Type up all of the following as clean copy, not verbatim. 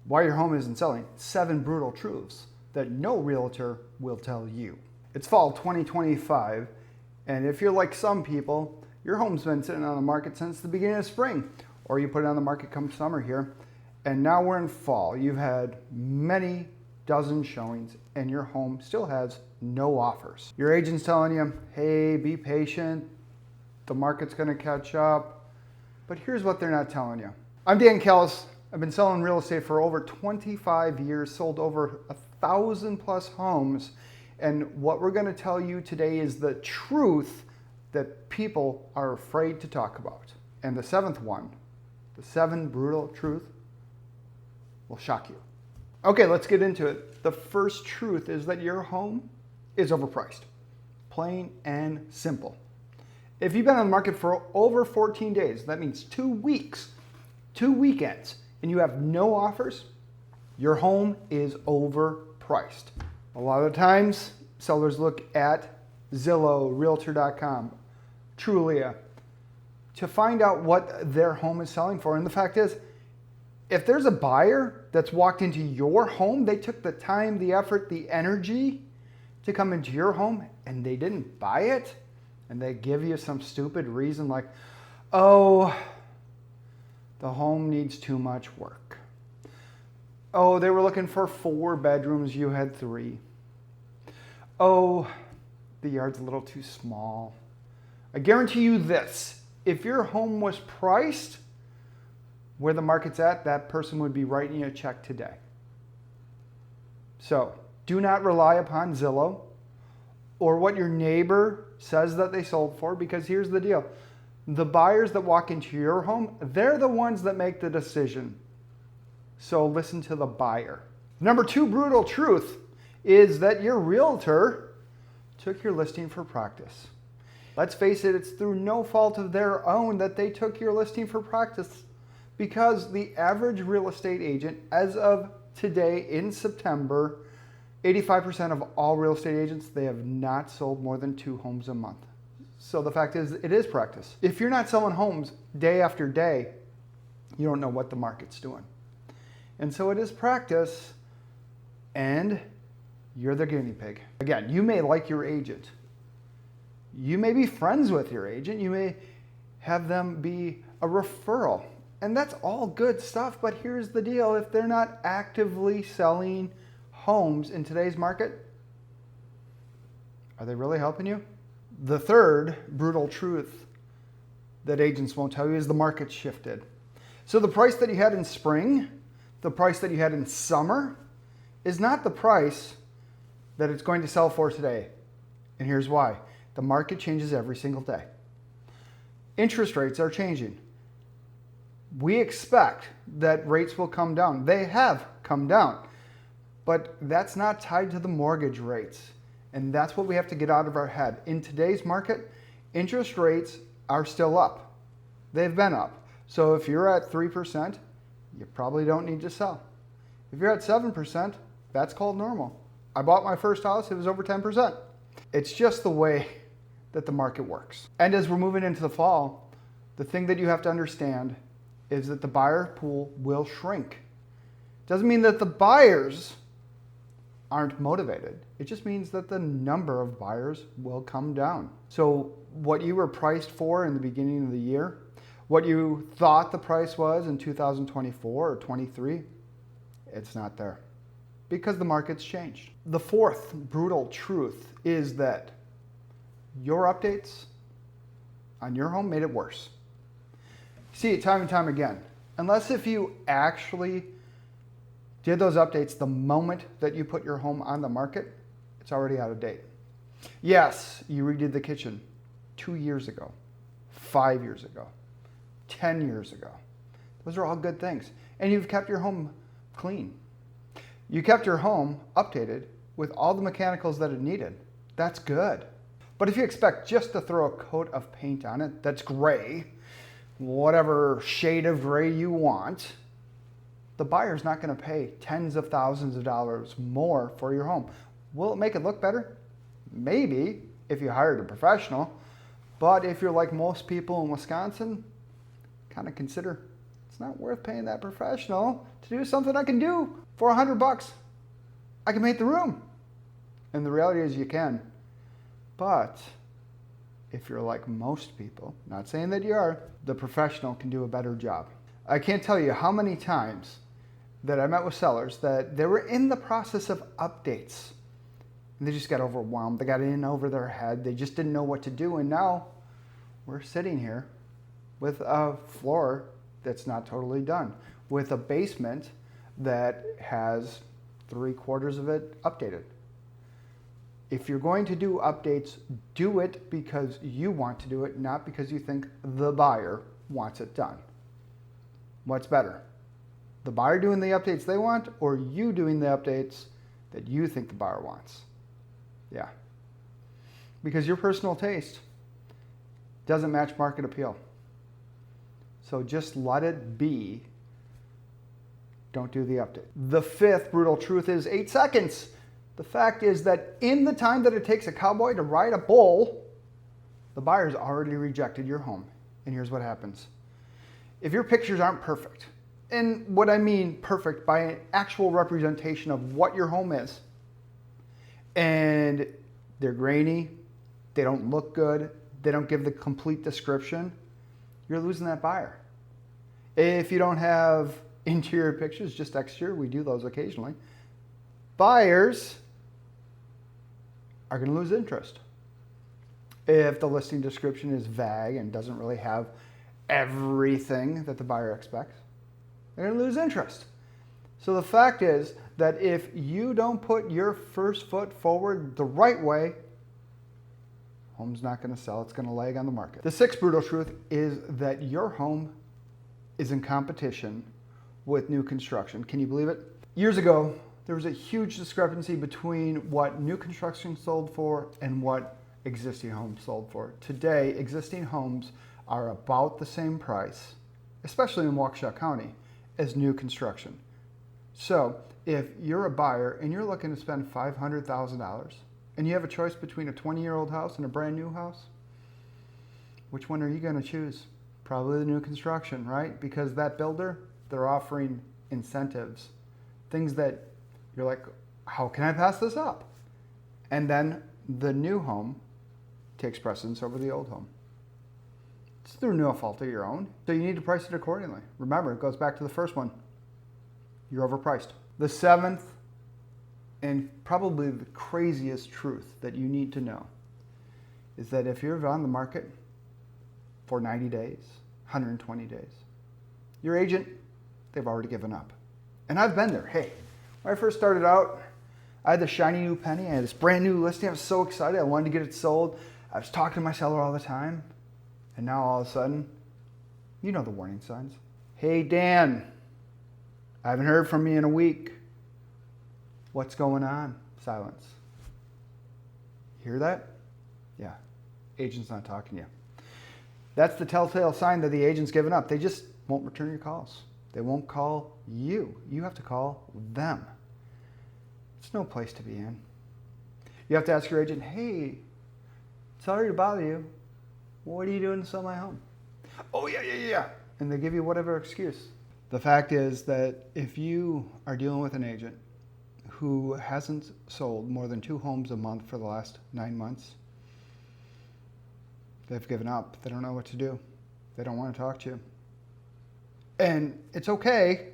Why your home isn't selling. 7 brutal truths that no realtor will tell you. It's fall 2025, and if you're like some people, your home's been sitting on the market since the beginning of spring, or you put it on the market come summer here, and now we're in fall. You've had many dozen showings, and your home still has no offers. Your agent's telling you, hey, be patient, the market's gonna catch up, but here's what they're not telling you. I'm Dan Kellis. I've been selling real estate for over 25 years, sold over 1,000 plus homes. And what we're going to tell you today is the truth that people are afraid to talk about. And the 7th one, the 7 brutal truth, will shock you. Okay, let's get into it. The first truth is that your home is overpriced. Plain and simple. If you've been on the market for over 14 days, that means 2 weeks, 2 weekends, and you have no offers, your home is overpriced. A lot of times, sellers look at Zillow, realtor.com, Trulia, to find out what their home is selling for. And the fact is, if there's a buyer that's walked into your home, they took the time, the effort, the energy to come into your home, and they didn't buy it, and they give you some stupid reason like, oh, the home needs too much work. Oh, they were looking for 4 bedrooms, you had 3. Oh, the yard's a little too small. I guarantee you this, if your home was priced where the market's at, that person would be writing you a check today. So do not rely upon Zillow or what your neighbor says that they sold for, because here's the deal. The buyers that walk into your home, they're the ones that make the decision. So listen to the buyer. Number 2 brutal truth is that your realtor took your listing for practice. Let's face it, it's through no fault of their own that they took your listing for practice, because the average real estate agent, as of today in September, 85% of all real estate agents, they have not sold more than 2 homes a month. So the fact is, it is practice. If you're not selling homes day after day, you don't know what the market's doing. And so it is practice, and you're the guinea pig. Again, you may like your agent. You may be friends with your agent. You may have them be a referral. And that's all good stuff, but here's the deal. If they're not actively selling homes in today's market, are they really helping you? The 3rd brutal truth that agents won't tell you is the market shifted. So the price that you had in spring, the price that you had in summer, is not the price that it's going to sell for today. And here's why. The market changes every single day. Interest rates are changing. We expect that rates will come down. They have come down. But that's not tied to the mortgage rates. And that's what we have to get out of our head. In today's market, interest rates are still up. They've been up. So if you're at 3%, you probably don't need to sell. If you're at 7%, that's called normal. I bought my first house, it was over 10%. It's just the way that the market works. And as we're moving into the fall, the thing that you have to understand is that the buyer pool will shrink. Doesn't mean that the buyers aren't motivated. It just means that the number of buyers will come down. So what you were priced for in the beginning of the year, what you thought the price was in 2024 or 23, it's not there because the market's changed. The 4th brutal truth is that your updates on your home made it worse. See it time and time again. Unless if you actually did those updates the moment that you put your home on the market, it's already out of date. Yes, you redid the kitchen 2 years ago, 5 years ago, 10 years ago. Those are all good things. And you've kept your home clean. You kept your home updated with all the mechanicals that it needed. That's good. But if you expect just to throw a coat of paint on it that's gray, whatever shade of gray you want, the buyer's not going to pay tens of thousands of dollars more for your home. Will it make it look better? Maybe, if you hired a professional. But if you're like most people in Wisconsin, kind of consider it's not worth paying that professional to do something I can do for $100. I can paint the room. And the reality is you can. But if you're like most people, not saying that you are, the professional can do a better job. I can't tell you how many times that I met with sellers that they were in the process of updates. And they just got overwhelmed. They got in over their head. They just didn't know what to do. And now we're sitting here with a floor that's not totally done, with a basement that has 3/4 of it updated. If you're going to do updates, do it because you want to do it, not because you think the buyer wants it done. What's better? The buyer doing the updates they want, or you doing the updates that you think the buyer wants? Yeah. Because your personal taste doesn't match market appeal. So just let it be. Don't do the update. The fifth brutal truth is 8 seconds. The fact is that in the time that it takes a cowboy to ride a bull, the buyer's already rejected your home. And here's what happens. If your pictures aren't perfect, and what I mean perfect by an actual representation of what your home is, and they're grainy, they don't look good, they don't give the complete description, you're losing that buyer. If you don't have interior pictures, just exterior, we do those occasionally, buyers are going to lose interest. If the listing description is vague and doesn't really have everything that the buyer expects, they're going to lose interest. So the fact is that if you don't put your first foot forward the right way, home's not going to sell. It's going to lag on the market. The sixth brutal truth is that your home is in competition with new construction. Can you believe it? Years ago, there was a huge discrepancy between what new construction sold for and what existing homes sold for. Today, existing homes are about the same price, especially in Waukesha County, as new construction. So if you're a buyer and you're looking to spend $500,000 and you have a choice between a 20-year-old house and a brand new house, which one are you going to choose? Probably the new construction, right? Because that builder, they're offering incentives, things that you're like, how can I pass this up? And then the new home takes precedence over the old home. It's through no fault of your own. So you need to price it accordingly. Remember, it goes back to the first one. You're overpriced. The seventh and probably the craziest truth that you need to know is that if you're on the market for 90 days, 120 days, your agent, they've already given up. And I've been there. Hey, when I first started out, I had the shiny new penny. I had this brand new listing. I was so excited. I wanted to get it sold. I was talking to my seller all the time. And now all of a sudden, you know the warning signs. Hey, Dan, I haven't heard from you in a week. What's going on? Silence. Hear that? Yeah. Agent's not talking to you. That's the telltale sign that the agent's given up. They just won't return your calls. They won't call you. You have to call them. It's no place to be in. You have to ask your agent, hey, sorry to bother you. What are you doing to sell my home? Oh, yeah. And they give you whatever excuse. The fact is that if you are dealing with an agent who hasn't sold more than 2 homes a month for the last 9 months, they've given up. They don't know what to do. They don't want to talk to you. And it's okay,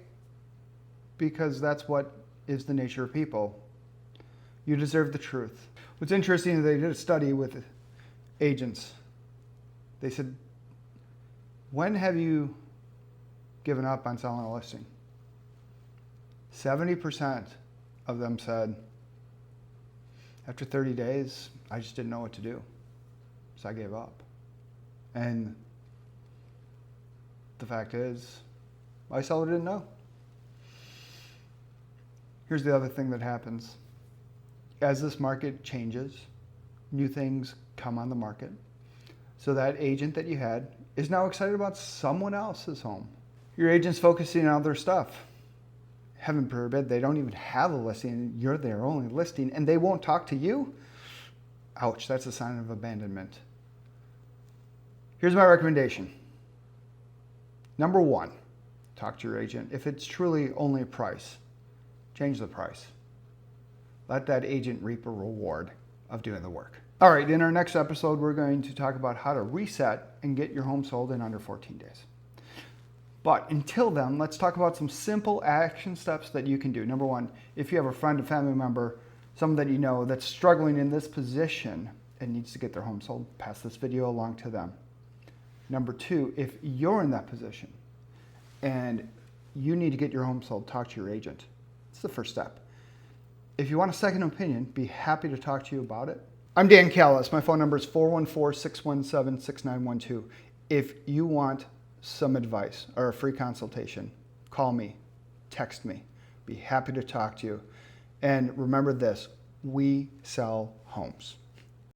because that's what is the nature of people. You deserve the truth. What's interesting is they did a study with agents. They said, when have you given up on selling a listing? 70% of them said, after 30 days, I just didn't know what to do. So I gave up. And the fact is, my seller didn't know. Here's the other thing that happens. As this market changes, new things come on the market. So that agent that you had is now excited about someone else's home. Your agent's focusing on other stuff. Heaven forbid, they don't even have a listing. You're their only listing, and they won't talk to you. Ouch, that's a sign of abandonment. Here's my recommendation. Number 1, talk to your agent. If it's truly only a price, change the price. Let that agent reap a reward of doing the work. All right, in our next episode, we're going to talk about how to reset and get your home sold in under 14 days. But until then, let's talk about some simple action steps that you can do. Number one, if you have a friend, a family member, someone that you know that's struggling in this position and needs to get their home sold, pass this video along to them. Number two, if you're in that position and you need to get your home sold, talk to your agent. It's the first step. If you want a second opinion, be happy to talk to you about it. I'm Dan Callis. My phone number is 414-617-6912. If you want some advice or a free consultation, call me, text me. Be happy to talk to you. And remember this, we sell homes.